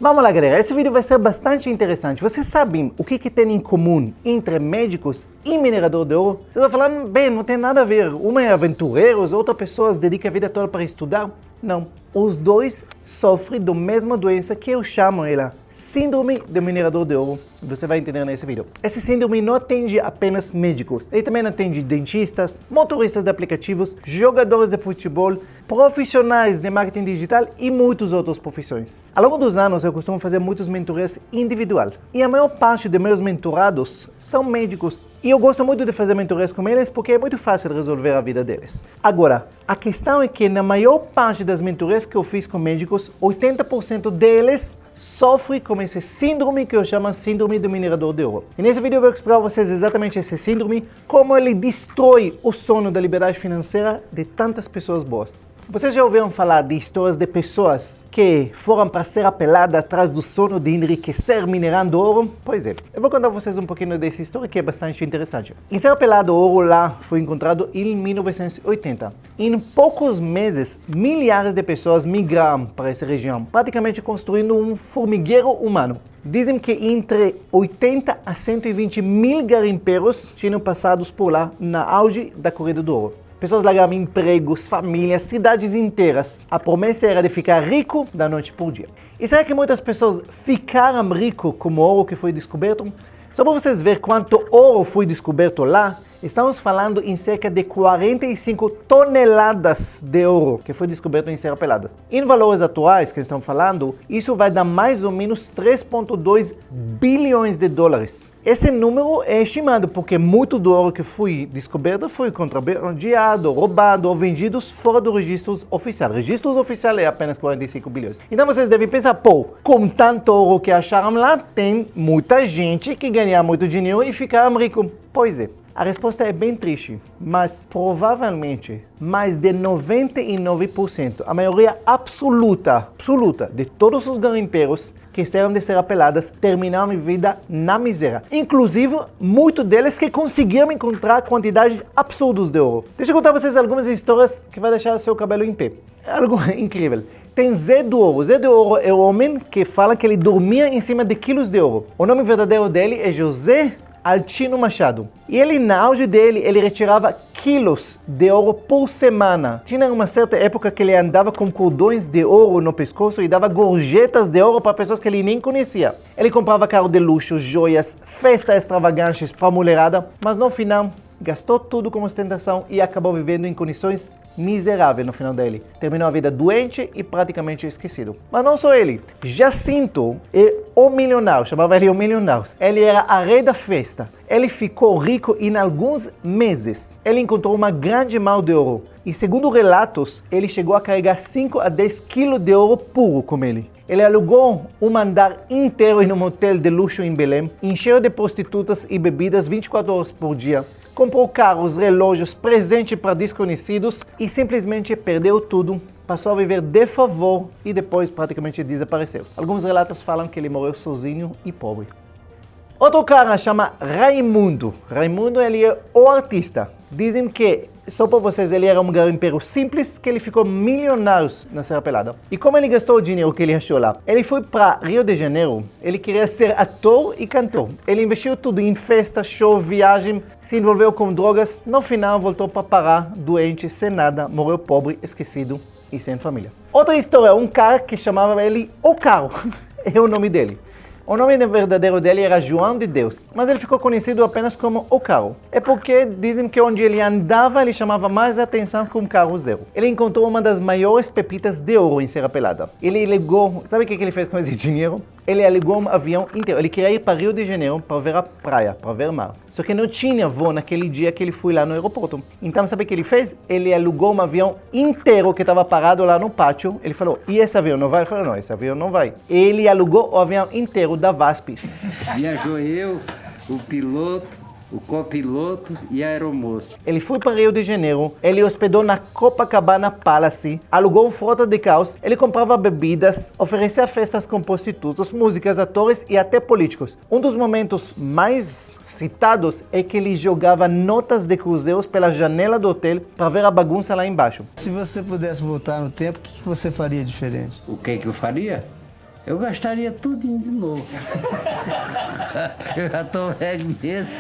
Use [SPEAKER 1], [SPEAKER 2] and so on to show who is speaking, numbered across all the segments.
[SPEAKER 1] Vamos lá, galera, esse vídeo vai ser bastante interessante. Vocês sabem o que tem em comum entre médicos e minerador de ouro? Vocês vão falar, bem, não tem nada a ver. Uma é aventureiros, outra pessoa dedica a vida toda para estudar. Não, os dois sofrem da mesma doença que eu chamo ela síndrome do minerador de ouro. Você vai entender nesse vídeo. Esse síndrome não atende apenas médicos. Ele também atende dentistas, motoristas de aplicativos, jogadores de futebol, profissionais de marketing digital e muitas outras profissões. Ao longo dos anos, eu costumo fazer muitas mentorias individual. E a maior parte dos meus mentorados são médicos. E eu gosto muito de fazer mentorias com eles porque é muito fácil resolver a vida deles. Agora, a questão é que na maior parte das mentorias que eu fiz com médicos, 80% deles sofre com esse síndrome que eu chamo síndrome do minerador de ouro. E nesse vídeo eu vou explicar a vocês exatamente esse síndrome, como ele destrói o sonho da liberdade financeira de tantas pessoas boas. Vocês já ouviram falar de histórias de pessoas que foram para ser apeladas atrás do sonho de enriquecer minerando ouro? Pois é, eu vou contar para vocês um pouquinho dessa história que é bastante interessante. Em Serra Pelada, o ouro lá foi encontrado em 1980. Em poucos meses, milhares de pessoas migraram para essa região, praticamente construindo um formigueiro humano. Dizem que entre 80 a 120 mil garimpeiros tinham passado por lá na auge da corrida do ouro. Pessoas largaram empregos, famílias, cidades inteiras. A promessa era de ficar rico da noite por dia. E será que muitas pessoas ficaram ricos com o ouro que foi descoberto? Só para vocês verem quanto ouro foi descoberto lá, estamos falando em cerca de 45 toneladas de ouro que foi descoberto em Serra Pelada. Em valores atuais que estamos falando, isso vai dar mais ou menos 3,2 bilhões de dólares. Esse número é estimado porque muito do ouro que foi descoberto foi contrabandeado, roubado ou vendido fora do registro oficial. O registro oficial é apenas 45 bilhões. Então vocês devem pensar, pô, com tanto ouro que acharam lá, tem muita gente que ganha muito dinheiro e ficaram ricos. Pois é. A resposta é bem triste, mas provavelmente mais de 99%, a maioria absoluta de todos os garimpeiros que saíram de Serra Peladas terminaram a vida na miséria. Inclusive, muitos deles que conseguiram encontrar quantidades absurdas de ouro. Deixa eu contar para vocês algumas histórias que vai deixar o seu cabelo em pé. É algo incrível. Tem Zé do Ouro. Zé do Ouro é o homem que fala que ele dormia em cima de quilos de ouro. O nome verdadeiro dele é José Altino Machado. E ele, na auge dele, ele retirava quilos de ouro por semana. Tinha uma certa época que ele andava com cordões de ouro no pescoço e dava gorjetas de ouro para pessoas que ele nem conhecia. Ele comprava carro de luxo, joias, festas extravagantes para a mulherada, mas no final gastou tudo com ostentação e acabou vivendo em condições miserável no final dele. Terminou a vida doente e praticamente esquecido. Mas não só ele. Jacinto é o milionário, chamava ele o milionário. Ele era a rei da festa. Ele ficou rico em alguns meses. Ele encontrou uma grande mão de ouro. E segundo relatos, ele chegou a carregar 5 a 10 quilos de ouro puro com ele. Ele alugou um andar inteiro em um hotel de luxo em Belém, encheu de prostitutas e bebidas 24 horas por dia. Comprou carros, relógios, presente para desconhecidos e simplesmente perdeu tudo. Passou a viver de favor e depois praticamente desapareceu. Alguns relatos falam que ele morreu sozinho e pobre. Outro cara chama Raimundo. Raimundo, ele é o artista. Dizem que, só para vocês, ele era um garimpeiro simples que ele ficou milionário na Serra Pelada. E como ele gastou o dinheiro que ele achou lá? Ele foi para Rio de Janeiro, ele queria ser ator e cantor. Ele investiu tudo em festa, show, viagem, se envolveu com drogas. No final, voltou para Pará, doente, sem nada, morreu pobre, esquecido e sem família. Outra história, um cara que chamava ele O Caro, é o nome dele. O nome verdadeiro dele era João de Deus, mas ele ficou conhecido apenas como O Caro. É porque dizem que onde ele andava, ele chamava mais atenção que um carro zero. Ele encontrou uma das maiores pepitas de ouro em Serra Pelada. Ele ligou, sabe o que ele fez com esse dinheiro? Ele alugou um avião inteiro. Ele queria ir para Rio de Janeiro para ver a praia, para ver o mar. Só que não tinha voo naquele dia que ele foi lá no aeroporto. Então, sabe o que ele fez? Ele alugou um avião inteiro que estava parado lá no pátio. Ele falou, e esse avião não vai? Ele falou, não, esse avião não vai. Ele alugou o avião inteiro da VASP.
[SPEAKER 2] Viajou eu, o piloto, o copiloto e a aeromoça.
[SPEAKER 1] Ele foi para Rio de Janeiro, ele hospedou na Copacabana Palace, alugou um frota de carros, ele comprava bebidas, oferecia festas com prostitutas, músicas, atores e até políticos. Um dos momentos mais citados é que ele jogava notas de cruzeiros pela janela do hotel para ver a bagunça lá embaixo.
[SPEAKER 3] Se você pudesse voltar no tempo, o que você faria diferente?
[SPEAKER 2] O que eu faria? Eu gastaria tudinho de novo. Eu já tô velho mesmo.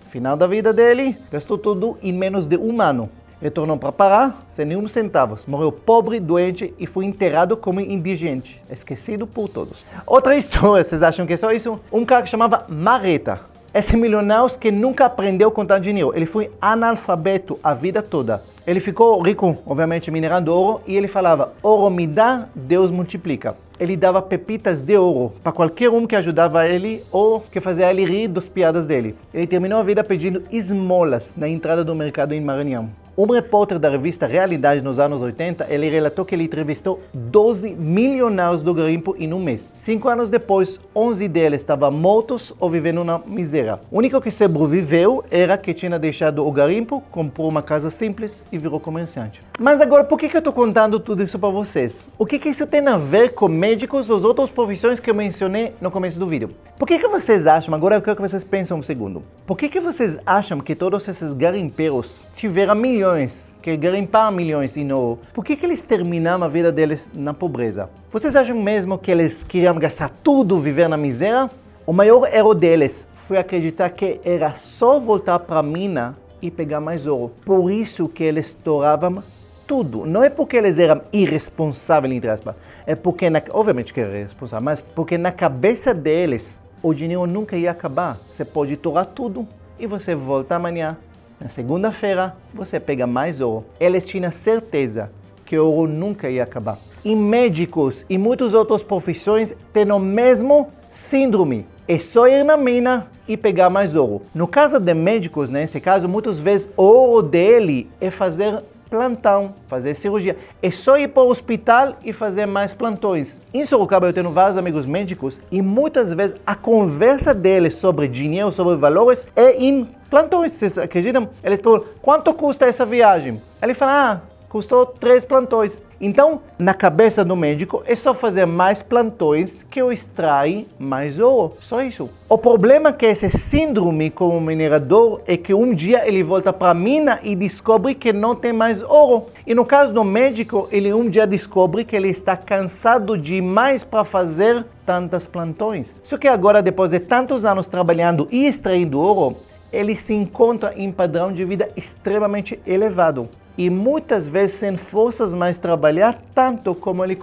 [SPEAKER 1] Final da vida dele, gastou tudo em menos de um ano. Retornou para Pará, sem nenhum centavo. Morreu pobre, doente e foi enterrado como indigente. Esquecido por todos. Outra história, vocês acham que é só isso? Um cara que chamava Marreta. Esse milionário que nunca aprendeu a contar dinheiro. Ele foi analfabeto a vida toda. Ele ficou rico, obviamente, minerando ouro, e ele falava, ouro me dá, Deus multiplica. Ele dava pepitas de ouro para qualquer um que ajudava ele ou que fazia ele rir das piadas dele. Ele terminou a vida pedindo esmolas na entrada do mercado em Maranhão. Um repórter da revista Realidade nos anos 80, ele relatou que ele entrevistou 12 milionários do garimpo em um mês. 5 anos depois, 11 deles estavam mortos ou vivendo na miséria. O único que sobreviveu era que tinha deixado o garimpo, comprou uma casa simples e virou comerciante. Mas agora, por que eu estou contando tudo isso para vocês? O que isso tem a ver com médicos ou as outras profissões que eu mencionei no começo do vídeo? Por que vocês acham, agora eu quero que vocês pensem um segundo, por que vocês acham que todos esses garimpeiros tiveram milhões, que garimparam milhões em ouro, por que eles terminaram a vida deles na pobreza? Vocês acham mesmo que eles queriam gastar tudo, viver na miséria? O maior erro deles foi acreditar que era só voltar para a mina e pegar mais ouro. Por isso que eles estouravam tudo. Não é porque eles eram irresponsáveis, entre aspas. É porque, obviamente que era irresponsável, mas porque na cabeça deles o dinheiro nunca ia acabar. Você pode estourar tudo e você volta amanhã. Na segunda-feira, você pega mais ouro. Eles tinham certeza que o ouro nunca ia acabar. E médicos e muitas outras profissões têm o mesmo síndrome. É só ir na mina e pegar mais ouro. No caso de médicos, nesse caso, muitas vezes o ouro dele é fazer plantão, fazer cirurgia. É só ir para o hospital e fazer mais plantões. Em Sorocaba eu tenho vários amigos médicos e muitas vezes a conversa deles sobre dinheiro, sobre valores, é em plantões. Vocês acreditam? Eles perguntam, quanto custa essa viagem? Ele fala, custou 3 plantões. Então, na cabeça do médico, é só fazer mais plantões que eu extrai mais ouro. Só isso. O problema é que esse síndrome como minerador é que um dia ele volta para a mina e descobre que não tem mais ouro. E no caso do médico, ele um dia descobre que ele está cansado demais para fazer tantas plantões. Só que agora, depois de tantos anos trabalhando e extraindo ouro, ele se encontra em padrão de vida extremamente elevado. E muitas vezes sem forças mais trabalhar tanto como ele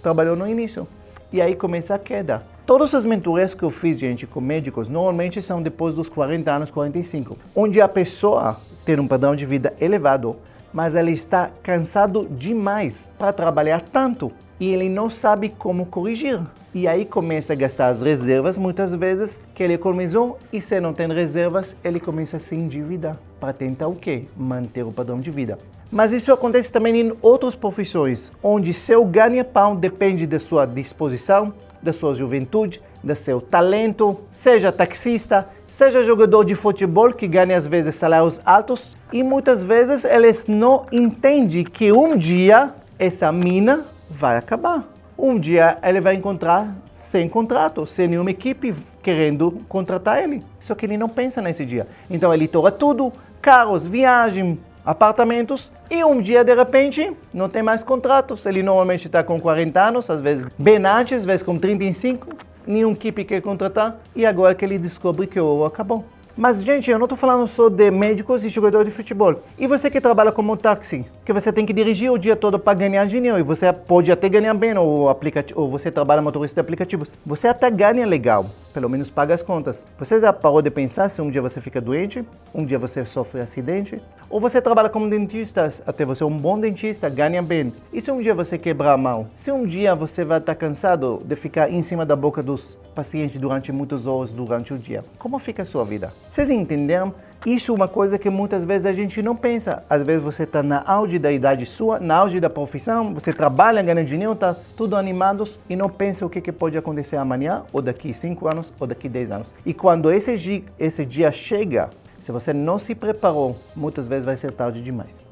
[SPEAKER 1] trabalhou no início. E aí começa a queda. Todas as mentorias que eu fiz, gente, com médicos, normalmente são depois dos 40 anos, 45. Onde a pessoa tem um padrão de vida elevado, mas ele está cansado demais para trabalhar tanto. E ele não sabe como corrigir. E aí começa a gastar as reservas, muitas vezes, que ele economizou. E se não tem reservas, ele começa a se endividar. Para tentar o quê? Manter o padrão de vida. Mas isso acontece também em outras profissões, onde seu ganha-pão depende da sua disposição, da sua juventude, do seu talento, seja taxista, seja jogador de futebol que ganha às vezes salários altos. E muitas vezes eles não entendem que um dia essa mina vai acabar. Um dia ele vai encontrar sem contrato, sem nenhuma equipe querendo contratar ele. Só que ele não pensa nesse dia. Então ele estoura tudo, carros, viagem, apartamentos, e um dia de repente não tem mais contratos. Ele normalmente está com 40 anos, às vezes bem antes, às vezes com 35, nenhuma equipe quer contratar, e agora que ele descobre que o ouro acabou. Mas, gente, eu não estou falando só de médicos e jogadores de futebol. E você que trabalha como táxi, que você tem que dirigir o dia todo para ganhar dinheiro, e você pode até ganhar bem, ou você trabalha motorista de aplicativos. Você até ganha legal, pelo menos paga as contas. Você já parou de pensar se um dia você fica doente, um dia você sofre acidente? Ou você trabalha como dentista, até você é um bom dentista, ganha bem. E se um dia você quebrar a mão? Se um dia você vai estar cansado de ficar em cima da boca dos pacientes durante muitas horas durante o dia? Como fica a sua vida? Vocês entenderam? Isso é uma coisa que muitas vezes a gente não pensa. Às vezes você está na auge da idade sua, na auge da profissão, você trabalha, ganha dinheiro, está tudo animados e não pensa o que pode acontecer amanhã, ou daqui 5 anos, ou daqui 10 anos. E quando esse dia chega, se você não se preparou, muitas vezes vai ser tarde demais.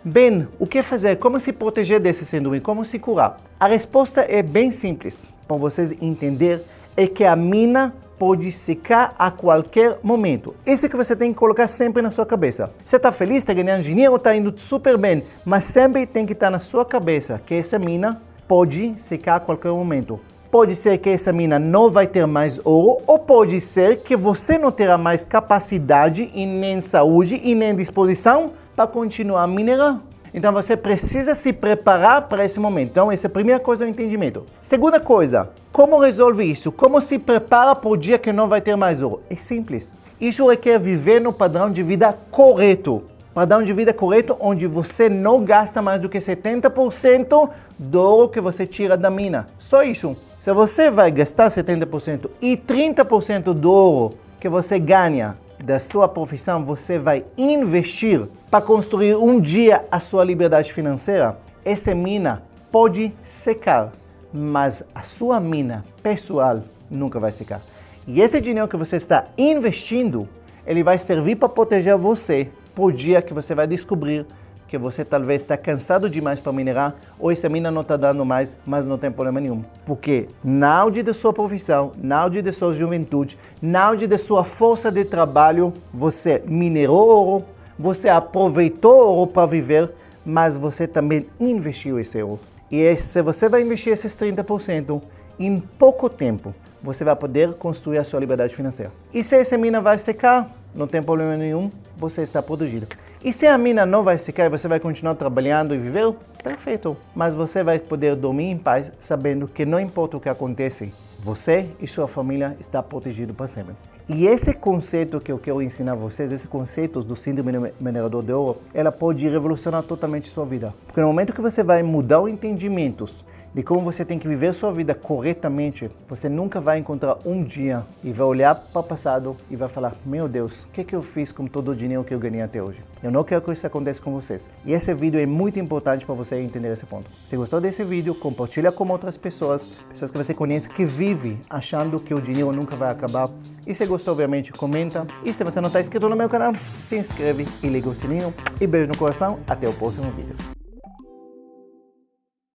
[SPEAKER 1] Bem, o que fazer? Como se proteger desse síndrome? Como se curar? A resposta é bem simples, para vocês entenderem, é que a mina pode secar a qualquer momento. Isso que você tem que colocar sempre na sua cabeça. Você está feliz, está ganhando dinheiro, está indo super bem, mas sempre tem que estar na sua cabeça que essa mina pode secar a qualquer momento. Pode ser que essa mina não vai ter mais ouro, ou pode ser que você não terá mais capacidade, e nem saúde, e nem disposição para continuar a minerar. Então você precisa se preparar para esse momento. Então essa é a primeira coisa do entendimento. Segunda coisa, como resolve isso? Como se prepara para o dia que não vai ter mais ouro? É simples. Isso requer viver no padrão de vida correto. Padrão de vida correto onde você não gasta mais do que 70% do ouro que você tira da mina. Só isso. Se você vai gastar 70% e 30% do ouro que você ganha da sua profissão, você vai investir para construir um dia a sua liberdade financeira, essa mina pode secar, mas a sua mina pessoal nunca vai secar. E esse dinheiro que você está investindo, ele vai servir para proteger você por dia que você vai descobrir que você talvez está cansado demais para minerar, ou essa mina não está dando mais, mas não tem problema nenhum. Porque na auge da sua profissão, na auge da sua juventude, na auge da sua força de trabalho, você minerou ouro, você aproveitou ouro para viver, mas você também investiu esse ouro. E se você vai investir esses 30%, em pouco tempo, você vai poder construir a sua liberdade financeira. E se essa mina vai secar, não tem problema nenhum, você está protegido. E se a mina não vai secar e você vai continuar trabalhando e viver, perfeito. Mas você vai poder dormir em paz, sabendo que não importa o que acontece, você e sua família estão protegidos para sempre. E esse conceito que eu quero ensinar a vocês, esse conceito do síndrome do minerador de ouro, ela pode revolucionar totalmente sua vida. Porque no momento que você vai mudar os entendimentos de como você tem que viver sua vida corretamente, você nunca vai encontrar um dia e vai olhar para o passado e vai falar, meu Deus, o que eu fiz com todo o dinheiro que eu ganhei até hoje? Eu não quero que isso aconteça com vocês. E esse vídeo é muito importante para você entender esse ponto. Se gostou desse vídeo, compartilha com outras pessoas que você conhece que vivem achando que o dinheiro nunca vai acabar. E se gostou, obviamente, comenta. E se você não está inscrito no meu canal, se inscreve e liga o sininho. E beijo no coração, até o próximo vídeo.